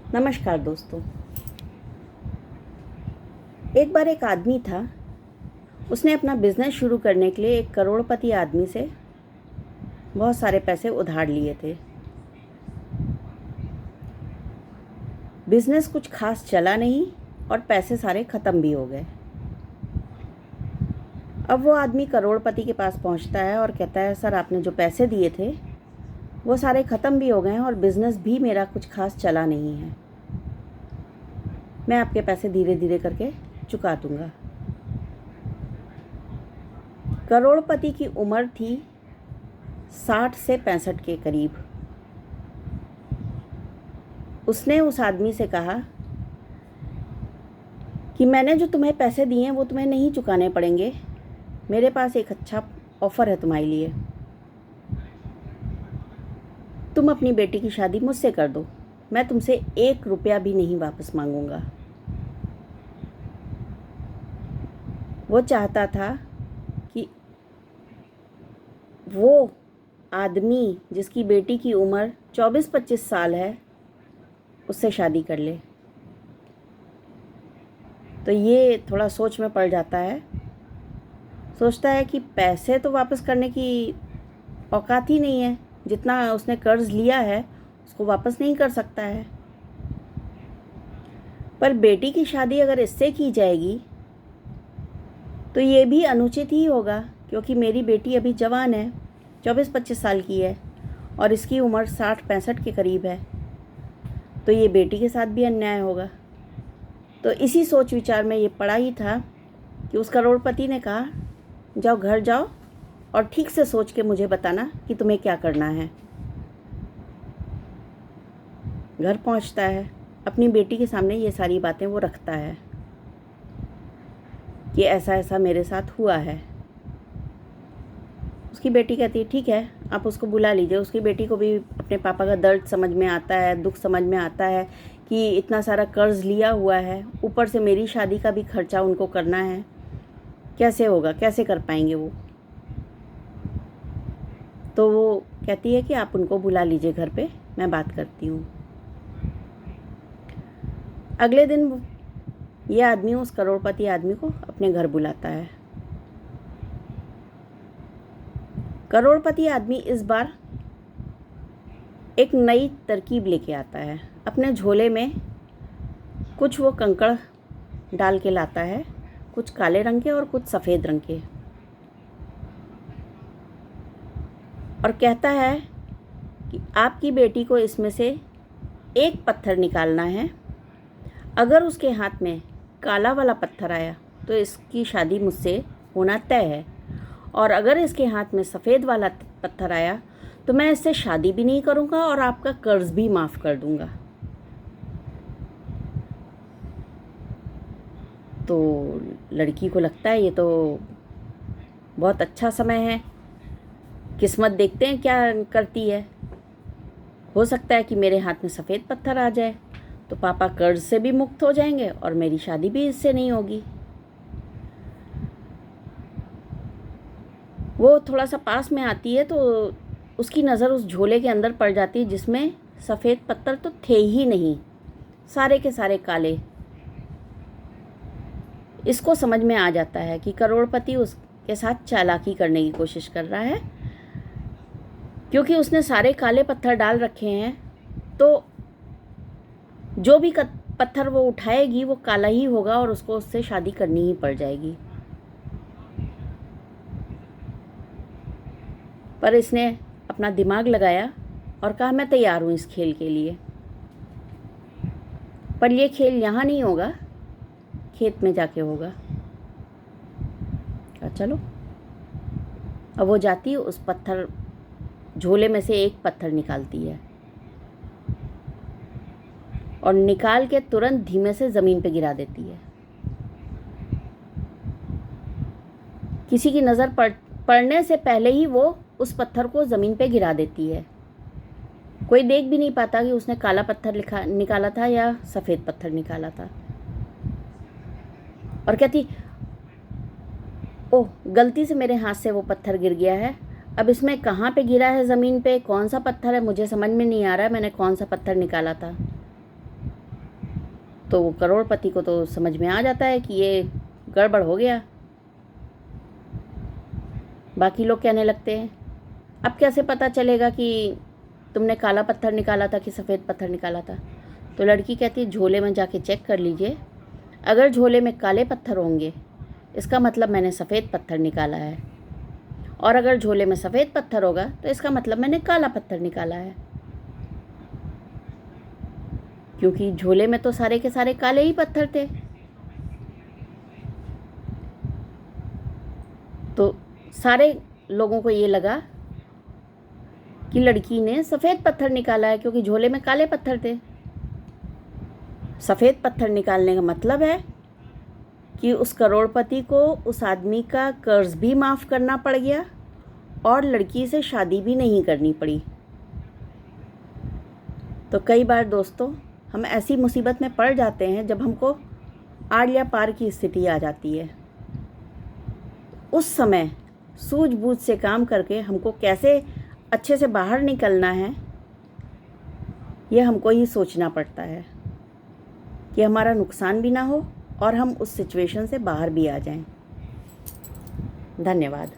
नमस्कार दोस्तों। एक बार एक आदमी था। उसने अपना बिजनेस शुरू करने के लिए एक करोड़पति आदमी से बहुत सारे पैसे उधार लिए थे। बिजनेस कुछ खास चला नहीं और पैसे सारे ख़त्म भी हो गए। अब वो आदमी करोड़पति के पास पहुंचता है और कहता है, सर आपने जो पैसे दिए थे वो सारे ख़त्म भी हो गए हैं और बिज़नेस भी मेरा कुछ खास चला नहीं है। मैं आपके पैसे धीरे धीरे करके चुका दूंगा। करोड़पति की उम्र थी 60 से 65 के करीब। उसने उस आदमी से कहा कि मैंने जो तुम्हें पैसे दिए हैं वो तुम्हें नहीं चुकाने पड़ेंगे। मेरे पास एक अच्छा ऑफ़र है तुम्हारे लिए। तुम अपनी बेटी की शादी मुझसे कर दो, मैं तुमसे 1 रुपया भी नहीं वापस मांगूंगा। वो चाहता था कि वो आदमी जिसकी बेटी की उम्र 24-25 साल है उससे शादी कर ले। तो ये थोड़ा सोच में पड़ जाता है। सोचता है कि पैसे तो वापस करने की औकात ही नहीं है, जितना उसने कर्ज लिया है उसको वापस नहीं कर सकता है। पर बेटी की शादी अगर इससे की जाएगी तो ये भी अनुचित ही होगा, क्योंकि मेरी बेटी अभी जवान है, 24-25 साल की है और इसकी उम्र 60-65 के करीब है। तो ये बेटी के साथ भी अन्याय होगा। तो इसी सोच विचार में ये पड़ा ही था कि उस करोड़पति ने कहा, जाओ घर जाओ और ठीक से सोच के मुझे बताना कि तुम्हें क्या करना है। घर पहुंचता है, अपनी बेटी के सामने ये सारी बातें वो रखता है कि ऐसा ऐसा मेरे साथ हुआ है। उसकी बेटी कहती है, ठीक है आप उसको बुला लीजिए। उसकी बेटी को भी अपने पापा का दर्द समझ में आता है, दुख समझ में आता है कि इतना सारा कर्ज लिया हुआ है, ऊपर से मेरी शादी का भी खर्चा उनको करना है, कैसे होगा, कैसे कर पाएंगे वो। तो वो कहती है कि आप उनको बुला लीजिए घर पे, मैं बात करती हूँ। अगले दिन ये आदमी उस करोड़पति आदमी को अपने घर बुलाता है। करोड़पति आदमी इस बार एक नई तरकीब लेके आता है। अपने झोले में कुछ वो कंकड़ डाल के लाता है, कुछ काले रंग के और कुछ सफ़ेद रंग के, और कहता है कि आपकी बेटी को इसमें से एक पत्थर निकालना है। अगर उसके हाथ में काला वाला पत्थर आया तो इसकी शादी मुझसे होना तय है, और अगर इसके हाथ में सफ़ेद वाला पत्थर आया तो मैं इससे शादी भी नहीं करूँगा और आपका कर्ज भी माफ़ कर दूँगा। तो लड़की को लगता है ये तो बहुत अच्छा समय है, किस्मत देखते हैं क्या करती है। हो सकता है कि मेरे हाथ में सफ़ेद पत्थर आ जाए तो पापा कर्ज से भी मुक्त हो जाएंगे और मेरी शादी भी इससे नहीं होगी। वो थोड़ा सा पास में आती है तो उसकी नज़र उस झोले के अंदर पड़ जाती है जिसमें सफ़ेद पत्थर तो थे ही नहीं, सारे के सारे काले। इसको समझ में आ जाता है कि करोड़पति उसके साथ चालाकी करने की कोशिश कर रहा है, क्योंकि उसने सारे काले पत्थर डाल रखे हैं। तो जो भी पत्थर वो उठाएगी वो काला ही होगा और उसको उससे शादी करनी ही पड़ जाएगी। पर इसने अपना दिमाग लगाया और कहा, मैं तैयार हूँ इस खेल के लिए, पर ये खेल यहाँ नहीं होगा, खेत में जाके होगा। कहा चलो। अब वो जाती है, उस पत्थर झोले में से एक पत्थर निकालती है और निकाल के तुरंत धीमे से ज़मीन पे गिरा देती है। किसी की नज़र पड़ने से पहले ही वो उस पत्थर को ज़मीन पे गिरा देती है। कोई देख भी नहीं पाता कि उसने काला पत्थर निकाला था या सफ़ेद पत्थर निकाला था। और कहती, ओह गलती से मेरे हाथ से वो पत्थर गिर गया है, अब इसमें कहाँ पे गिरा है ज़मीन पे, कौन सा पत्थर है मुझे समझ में नहीं आ रहा है, मैंने कौन सा पत्थर निकाला था। तो वो करोड़पति को तो समझ में आ जाता है कि ये गड़बड़ हो गया। बाकी लोग कहने लगते हैं अब कैसे पता चलेगा कि तुमने काला पत्थर निकाला था कि सफ़ेद पत्थर निकाला था। तो लड़की कहती है झोले में जाके चेक कर लीजिए, अगर झोले में काले पत्थर होंगे इसका मतलब मैंने सफ़ेद पत्थर निकाला है, और अगर झोले में सफ़ेद पत्थर होगा तो इसका मतलब मैंने काला पत्थर निकाला है, क्योंकि झोले में तो सारे के सारे काले ही पत्थर थे। तो सारे लोगों को ये लगा कि लड़की ने सफ़ेद पत्थर निकाला है क्योंकि झोले में काले पत्थर थे। सफ़ेद पत्थर निकालने का मतलब है कि उस करोड़पति को उस आदमी का कर्ज भी माफ़ करना पड़ गया और लड़की से शादी भी नहीं करनी पड़ी। तो कई बार दोस्तों हम ऐसी मुसीबत में पड़ जाते हैं जब हमको आड़ या पार की स्थिति आ जाती है। उस समय सूझबूझ से काम करके हमको कैसे अच्छे से बाहर निकलना है, यह हमको ही सोचना पड़ता है कि हमारा नुकसान भी ना हो और हम उस सिचुएशन से बाहर भी आ जाएं। धन्यवाद।